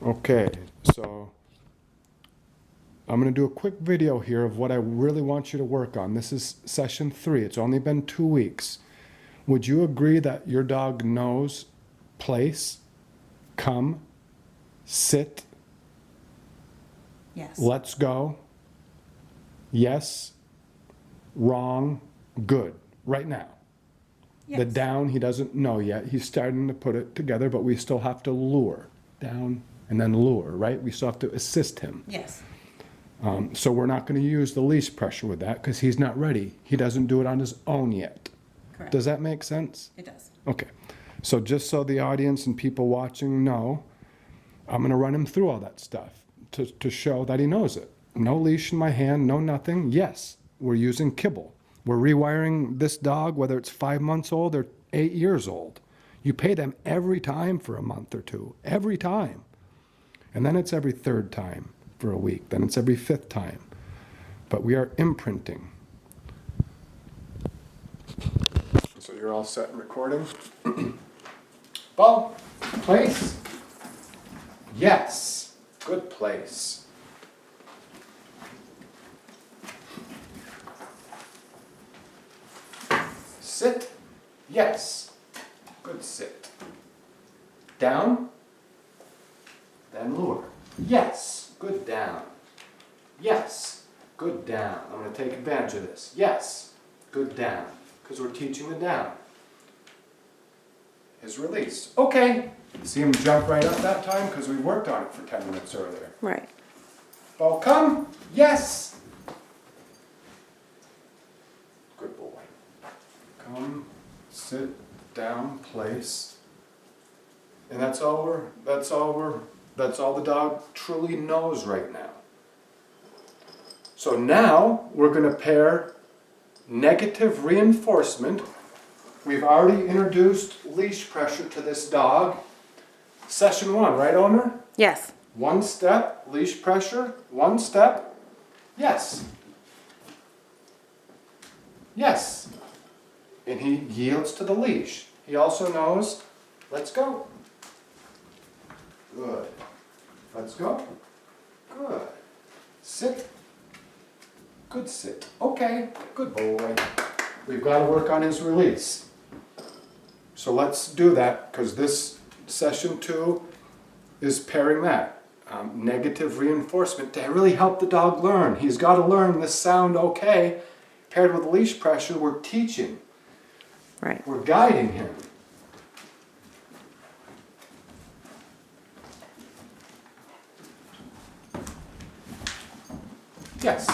Okay, so I'm going to do a quick video here of what I really want you to work on. This is session 3. It's only been 2 weeks. Would you agree that your dog knows place, come, sit, Yes. let's go, yes, wrong, good, right now? Yes. The down, he doesn't know yet. He's starting to put it together, but we still have to lure. Down and then lure, right? We still have to assist him. Yes. So we're not going to use the leash pressure with that because he's not ready. He doesn't do it on his own yet. Correct. Does that make sense? It does. Okay. So just so the audience and people watching know, I'm going to run him through all that stuff to show that he knows it. No leash in my hand, no nothing. Yes, we're using kibble. We're rewiring this dog, whether it's 5 months old or 8 years old. You pay them every time for a month or two, every time. And then it's every third time for a week. Then it's every fifth time. But we are imprinting. So you're all set and recording? Ball, place. Yes, good place. Sit, yes, good sit. Down, then lure. Yes, good down. Yes, good down. I'm going to take advantage of this. Yes, good down, because we're teaching the down. His release. Okay. See him jump right up that time because we worked on it for 10 minutes earlier. Right. Ball come. Yes. Good boy. Come, sit down, place. And that's all the dog truly knows right now. So now we're going to pair negative reinforcement. We've already introduced leash pressure to this dog. Session 1, right, owner? Yes. 1 step, leash pressure, 1 step. Yes. Yes. And he yields to the leash. He also knows, let's go. Good. Let's go. Good. Sit. Good sit. Okay. Good boy. We've got to work on his release. So let's do that because this session 2 is pairing that. Negative reinforcement to really help the dog learn. He's got to learn this sound okay. Paired with leash pressure, we're teaching. Right. We're guiding him. Yes.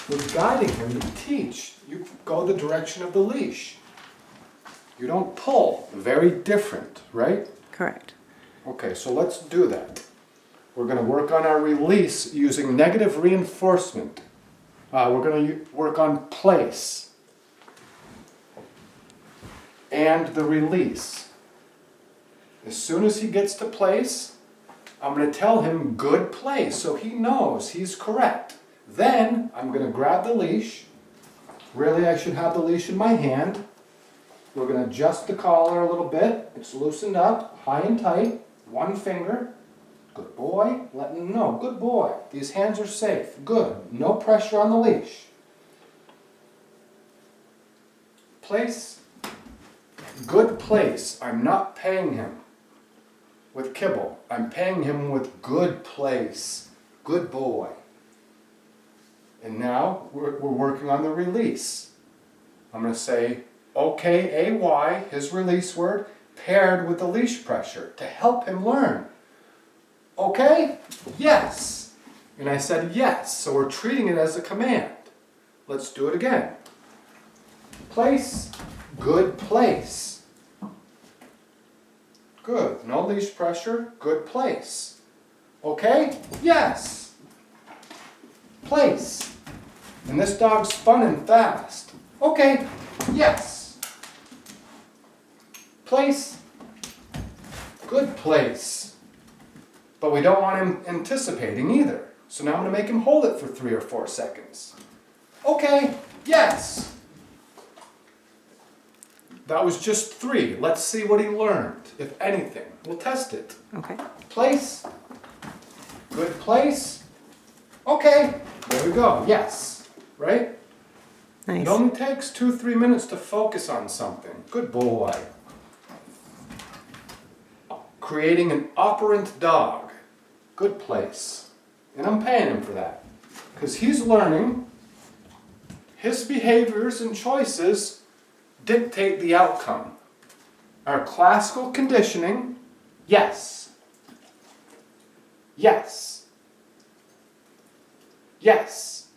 We're guiding him to teach. You go the direction of the leash. You don't pull. Very different, right? Correct. Okay, so let's do that. We're going to work on our release using negative reinforcement. We're going to work on place and the release. As soon as he gets to place, I'm going to tell him good place so he knows he's correct. Then I'm going to grab the leash. Really, I should have the leash in my hand. We're going to adjust the collar a little bit. It's loosened up, high and tight. 1 finger. Good boy. Letting him know. Good boy. These hands are safe. Good. No pressure on the leash. Place. Good place. I'm not paying him with kibble. I'm paying him with good place. Good boy. And now we're working on the release. I'm going to say OKAY, his release word, paired with the leash pressure to help him learn. Okay? Yes. And I said yes, so we're treating it as a command. Let's do it again. Place, good place. Good. No leash pressure, good place. Okay? Yes. Place. And this dog's fun and fast. Okay, yes. Place. Good place. But we don't want him anticipating either. So now I'm going to make him hold it for 3 or 4 seconds. Okay, yes. That was just 3. Let's see what he learned, if anything. We'll test it. Okay. Place. Good place. Okay, there we go. Yes, right? Nice. It only takes 2-3 minutes to focus on something. Good boy. Creating an operant dog. Good place. And I'm paying him for that. Because he's learning his behaviors and choices dictate the outcome. Our classical conditioning, yes. Yes. Yes.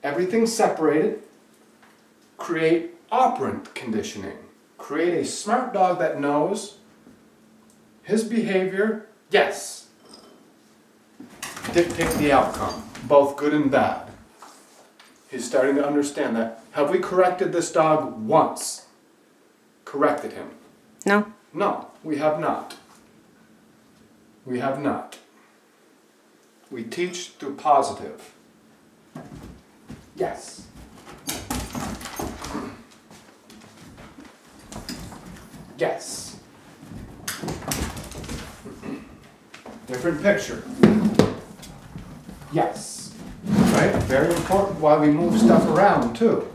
Everything's separated. Create operant conditioning. Create a smart dog that knows his behavior, yes. Dictate the outcome, both good and bad. He's starting to understand that. Have we corrected this dog once? Corrected him? No? No, we have not. We have not. We teach through positive. Yes. Yes. Different picture. Yes. Right? Very important why we move stuff around too.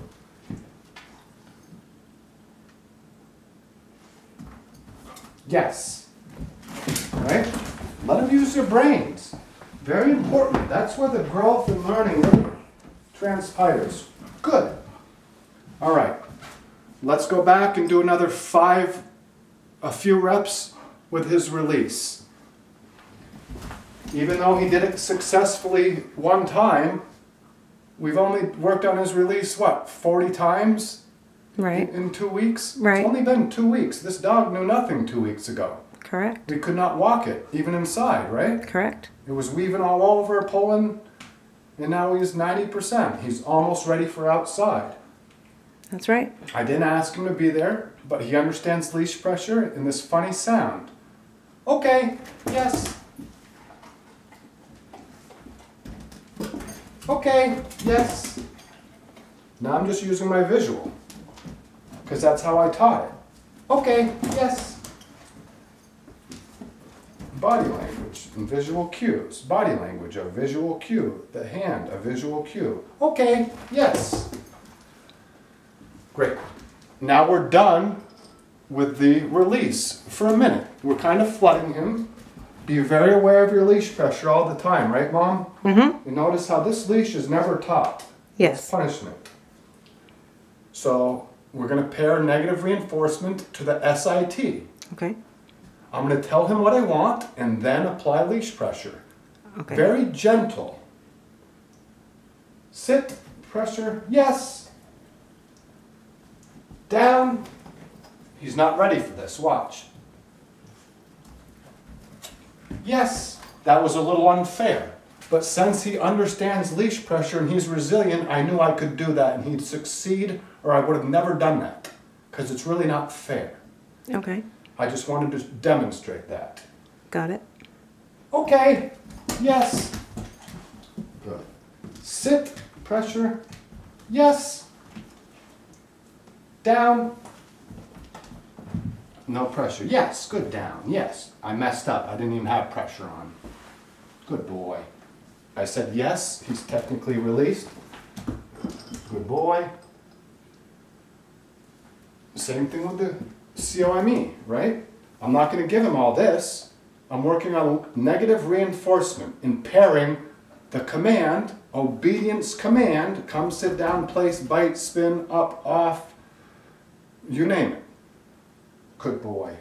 Yes. Right? Let them use their brains. Very important. That's where the growth and learning really transpires. Good. All right. Let's go back and do another a few reps with his release. Even though he did it successfully one time, we've only worked on his release, 40 times? Right. In 2 weeks? Right. It's only been 2 weeks. This dog knew nothing 2 weeks ago. Correct. We could not walk it, even inside, right? Correct. It was weaving all over, pulling, and now he's 90%. He's almost ready for outside. That's right. I didn't ask him to be there, but he understands leash pressure and this funny sound. Okay, yes. Okay, yes. Now I'm just using my visual, because that's how I taught it. Okay, yes. Body language and visual cues. Body language, a visual cue. The hand, a visual cue. Okay, yes. Great. Now we're done with the release for a minute. We're kind of flooding him. Be very aware of your leash pressure all the time, right, Mom? Mm-hmm. You notice how this leash is never taut. Yes. It's punishment. So we're going to pair negative reinforcement to the SIT. Okay. I'm going to tell him what I want and then apply leash pressure. Okay. Very gentle. Sit, pressure, yes. Down. He's not ready for this, watch. Yes, that was a little unfair. But since he understands leash pressure and he's resilient, I knew I could do that and he'd succeed, or I would have never done that. Because it's really not fair. Okay. I just wanted to demonstrate that. Got it. Okay, yes. Good. Sit, pressure, yes. Down. No pressure. Yes, good down. Yes. I messed up. I didn't even have pressure on. Good boy. I said yes. He's technically released. Good boy. Same thing with the COME, right? I'm not going to give him all this. I'm working on negative reinforcement in pairing the command, obedience command, come, sit down, place, bite, spin, up, off, you name it. Good boy.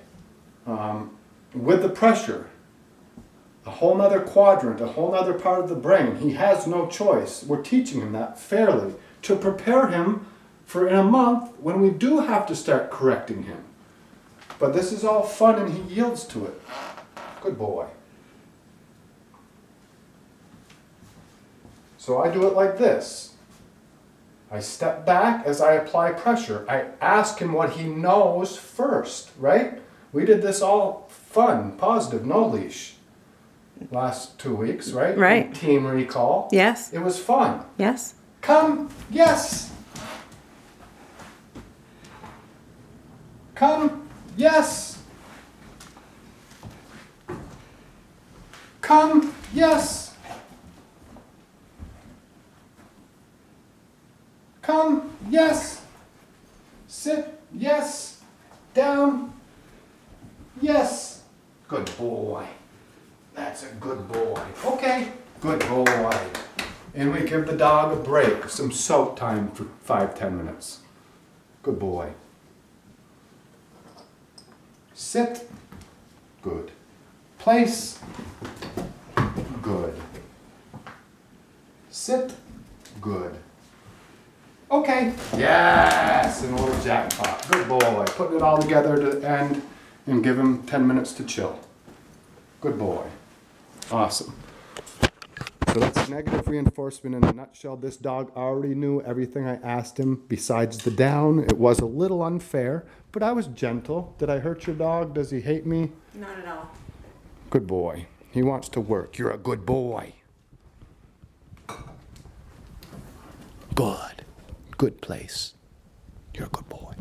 With the pressure, a whole nother quadrant, a whole nother part of the brain. He has no choice. We're teaching him that fairly to prepare him for in a month when we do have to start correcting him. But this is all fun and he yields to it. Good boy. So I do it like this. I step back as I apply pressure. I ask him what he knows first, right? We did this all fun, positive, no leash. Last 2 weeks, right? Right. Team recall. Yes. It was fun. Yes. Come, yes. Come, yes. Come, yes. Yes. Sit. Yes. Down. Yes. Good boy. That's a good boy. Okay. Good boy. And we give the dog a break, some soak time for 5-10 minutes. Good boy. Sit. Good. Place. Good. Sit. Good. Okay. Yes, and a little jackpot. Good boy. Putting it all together to the end and give him 10 minutes to chill. Good boy. Awesome. So that's negative reinforcement in a nutshell. This dog already knew everything I asked him besides the down. It was a little unfair, but I was gentle. Did I hurt your dog? Does he hate me? Not at all. Good boy. He wants to work. You're a good boy. Good. Good place. You're a good boy.